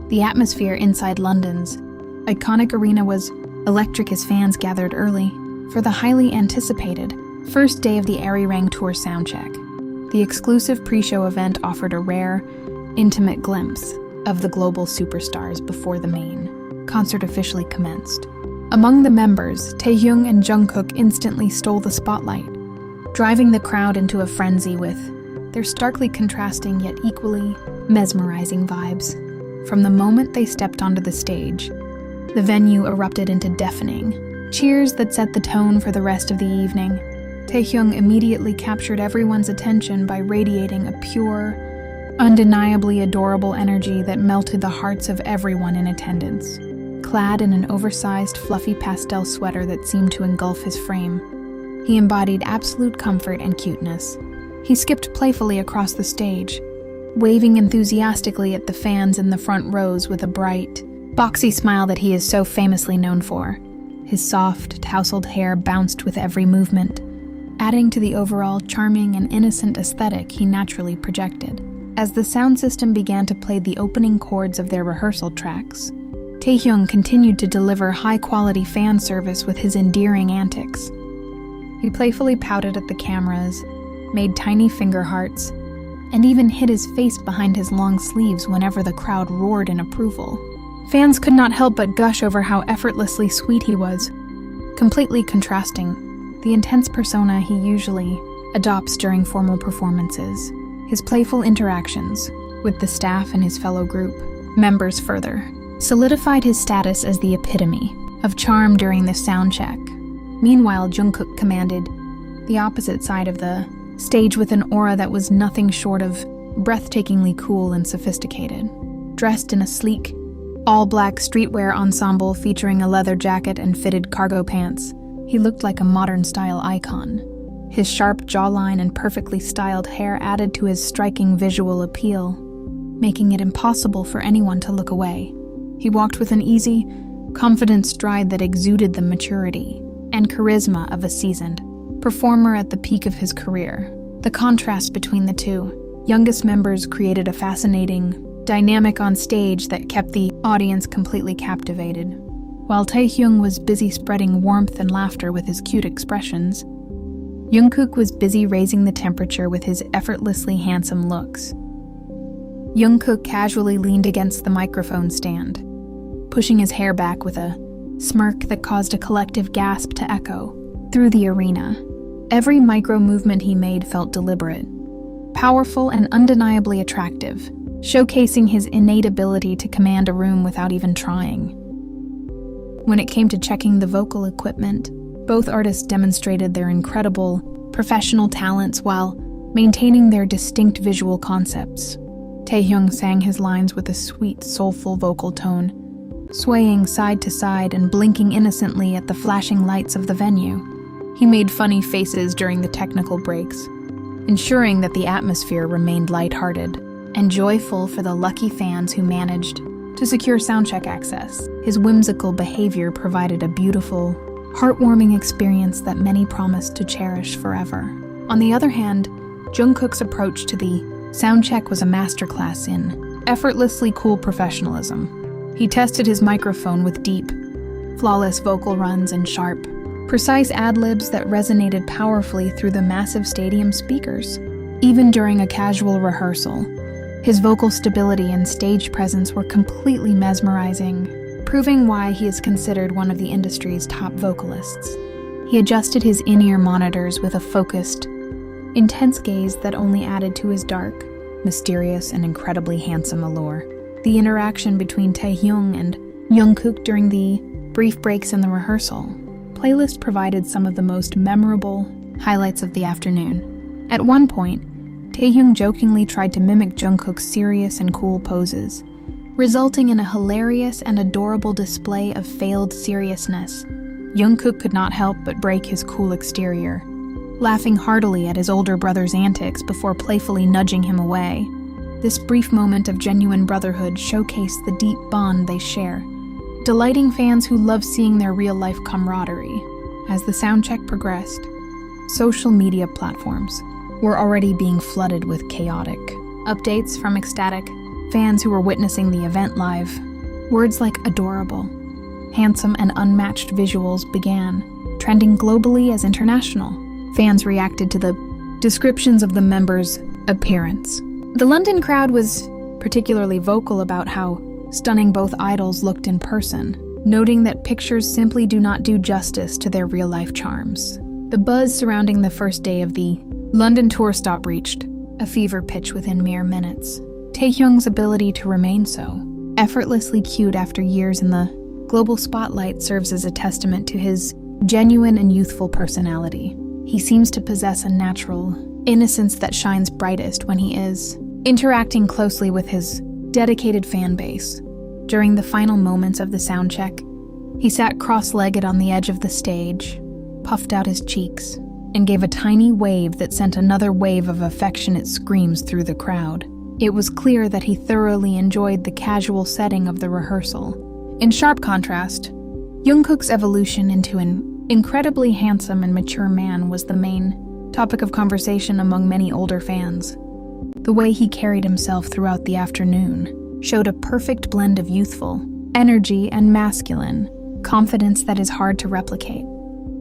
The atmosphere inside London's iconic arena was electric as fans gathered early for the highly anticipated first day of the Arirang Tour Soundcheck. The exclusive pre-show event offered a rare, intimate glimpse of the global superstars before the main concert officially commenced. Among the members, Taehyung and Jungkook instantly stole the spotlight, driving the crowd into a frenzy with their starkly contrasting yet equally mesmerizing vibes. From the moment they stepped onto the stage, the venue erupted into deafening cheers that set the tone for the rest of the evening. Taehyung immediately captured everyone's attention by radiating a pure, undeniably adorable energy that melted the hearts of everyone in attendance. Clad in an oversized, fluffy pastel sweater that seemed to engulf his frame, he embodied absolute comfort and cuteness. He skipped playfully across the stage, waving enthusiastically at the fans in the front rows with a bright, boxy smile that he is so famously known for. His soft, tousled hair bounced with every movement, adding to the overall charming and innocent aesthetic he naturally projected. As the sound system began to play the opening chords of their rehearsal tracks, Taehyung continued to deliver high-quality fan service with his endearing antics. He playfully pouted at the cameras, made tiny finger hearts, and even hid his face behind his long sleeves whenever the crowd roared in approval. Fans could not help but gush over how effortlessly sweet he was, completely contrasting the intense persona he usually adopts during formal performances. His playful interactions with the staff and his fellow group members further solidified his status as the epitome of charm during the soundcheck. Meanwhile, Jungkook commanded the opposite side of the stage with an aura that was nothing short of breathtakingly cool and sophisticated. Dressed in a sleek, all-black streetwear ensemble featuring a leather jacket and fitted cargo pants, he looked like a modern-style icon. His sharp jawline and perfectly styled hair added to his striking visual appeal, making it impossible for anyone to look away. He walked with an easy, confident stride that exuded the maturity and charisma of a seasoned performer at the peak of his career. The contrast between the two youngest members created a fascinating dynamic on stage that kept the audience completely captivated. While Taehyung was busy spreading warmth and laughter with his cute expressions, Jungkook was busy raising the temperature with his effortlessly handsome looks. Jungkook casually leaned against the microphone stand, pushing his hair back with a smirk that caused a collective gasp to echo through the arena. Every micro-movement he made felt deliberate, powerful, and undeniably attractive, showcasing his innate ability to command a room without even trying. When it came to checking the vocal equipment, both artists demonstrated their incredible professional talents while maintaining their distinct visual concepts. Taehyung sang his lines with a sweet, soulful vocal tone, swaying side to side and blinking innocently at the flashing lights of the venue. He made funny faces during the technical breaks, ensuring that the atmosphere remained lighthearted and joyful for the lucky fans who managed to secure soundcheck access. His whimsical behavior provided a beautiful, heartwarming experience that many promised to cherish forever. On the other hand, Jungkook's approach to the soundcheck was a masterclass in effortlessly cool professionalism. He tested his microphone with deep, flawless vocal runs and sharp, precise ad-libs that resonated powerfully through the massive stadium speakers. Even during a casual rehearsal, his vocal stability and stage presence were completely mesmerizing, proving why he is considered one of the industry's top vocalists. He adjusted his in-ear monitors with a focused, intense gaze that only added to his dark, mysterious, and incredibly handsome allure. The interaction between Taehyung and Jungkook during the brief breaks in the rehearsal playlist provided some of the most memorable highlights of the afternoon. At one point, Taehyung jokingly tried to mimic Jungkook's serious and cool poses, resulting in a hilarious and adorable display of failed seriousness. Jungkook could not help but break his cool exterior, laughing heartily at his older brother's antics before playfully nudging him away. This brief moment of genuine brotherhood showcased the deep bond they share, delighting fans who love seeing their real-life camaraderie. As the soundcheck progressed, social media platforms were already being flooded with chaotic updates from ecstatic fans who were witnessing the event live. Words like adorable, handsome, and unmatched visuals began, trending globally as international. Fans reacted to the descriptions of the members' appearance. The London crowd was particularly vocal about how stunning both idols looked in person, noting that pictures simply do not do justice to their real-life charms. The buzz surrounding the first day of the London tour stop reached a fever pitch within mere minutes. Taehyung's ability to remain so effortlessly cute after years in the global spotlight serves as a testament to his genuine and youthful personality. He seems to possess a natural innocence that shines brightest when he is interacting closely with his dedicated fan base. During the final moments of the soundcheck, he sat cross-legged on the edge of the stage, puffed out his cheeks, and gave a tiny wave that sent another wave of affectionate screams through the crowd. It was clear that he thoroughly enjoyed the casual setting of the rehearsal. In sharp contrast, Jungkook's evolution into an incredibly handsome and mature man was the main topic of conversation among many older fans. The way he carried himself throughout the afternoon showed a perfect blend of youthful energy and masculine confidence that is hard to replicate.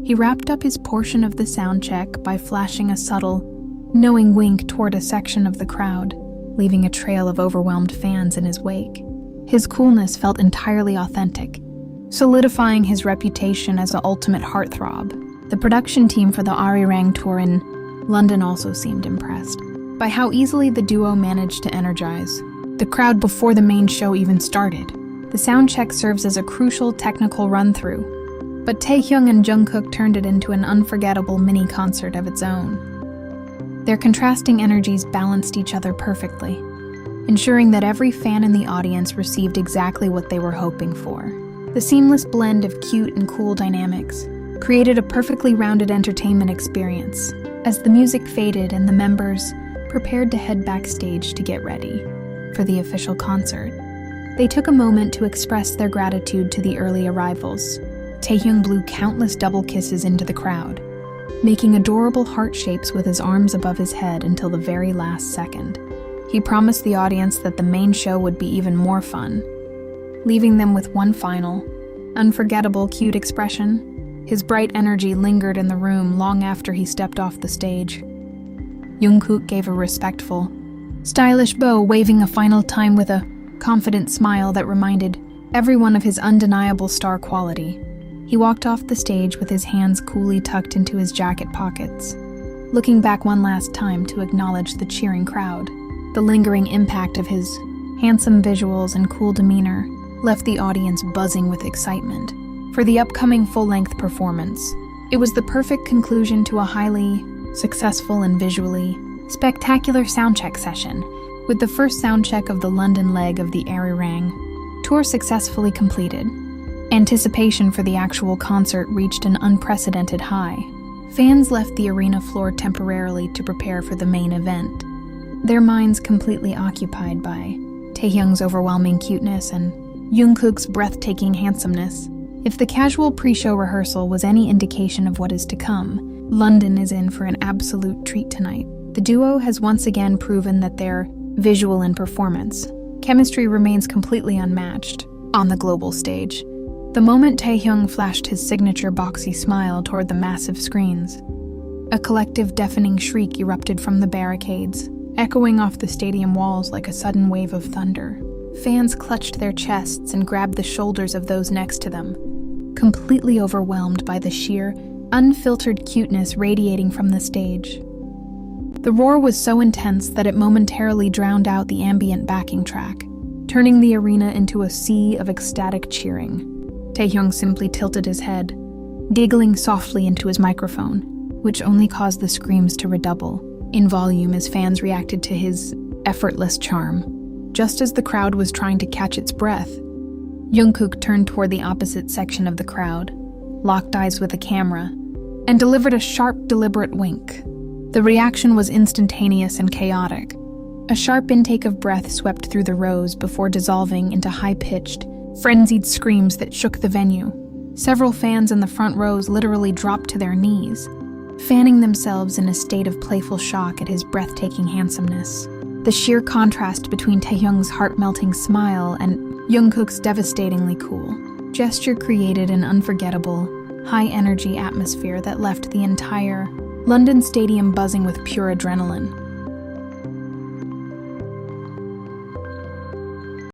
He wrapped up his portion of the soundcheck by flashing a subtle, knowing wink toward a section of the crowd, leaving a trail of overwhelmed fans in his wake. His coolness felt entirely authentic, solidifying his reputation as the ultimate heartthrob. The production team for the Arirang Tour in London also seemed impressed by how easily the duo managed to energize the crowd before the main show even started. The soundcheck serves as a crucial technical run-through, but Taehyung and Jungkook turned it into an unforgettable mini-concert of its own. Their contrasting energies balanced each other perfectly, ensuring that every fan in the audience received exactly what they were hoping for. The seamless blend of cute and cool dynamics created a perfectly rounded entertainment experience. As the music faded and the members prepared to head backstage to get ready for the official concert, they took a moment to express their gratitude to the early arrivals. Taehyung blew countless double kisses into the crowd, making adorable heart shapes with his arms above his head until the very last second. He promised the audience that the main show would be even more fun, leaving them with one final, unforgettable, cute expression. His bright energy lingered in the room long after he stepped off the stage. Jungkook gave a respectful, stylish bow, waving a final time with a confident smile that reminded everyone of his undeniable star quality. He walked off the stage with his hands coolly tucked into his jacket pockets, looking back one last time to acknowledge the cheering crowd. The lingering impact of his handsome visuals and cool demeanor left the audience buzzing with excitement for the upcoming full-length performance. It was the perfect conclusion to a highly successful and visually spectacular soundcheck session, with the first soundcheck of the London leg of the Arirang Tour successfully completed. Anticipation for the actual concert reached an unprecedented high. Fans left the arena floor temporarily to prepare for the main event, their minds completely occupied by Taehyung's overwhelming cuteness and Jungkook's breathtaking handsomeness. If the casual pre-show rehearsal was any indication of what is to come, London is in for an absolute treat tonight. The duo has once again proven that their visual and performance chemistry remains completely unmatched on the global stage. The moment Taehyung flashed his signature boxy smile toward the massive screens, a collective deafening shriek erupted from the barricades, echoing off the stadium walls like a sudden wave of thunder. Fans clutched their chests and grabbed the shoulders of those next to them, completely overwhelmed by the sheer, unfiltered cuteness radiating from the stage. The roar was so intense that it momentarily drowned out the ambient backing track, turning the arena into a sea of ecstatic cheering. Taehyung simply tilted his head, giggling softly into his microphone, which only caused the screams to redouble in volume as fans reacted to his effortless charm. Just as the crowd was trying to catch its breath, Jungkook turned toward the opposite section of the crowd, locked eyes with the camera, and delivered a sharp, deliberate wink. The reaction was instantaneous and chaotic. A sharp intake of breath swept through the rows before dissolving into high-pitched, frenzied screams that shook the venue. Several fans in the front rows literally dropped to their knees, fanning themselves in a state of playful shock at his breathtaking handsomeness. The sheer contrast between Taehyung's heart-melting smile and Jungkook's devastatingly cool gesture created an unforgettable, high-energy atmosphere that left the entire London stadium buzzing with pure adrenaline.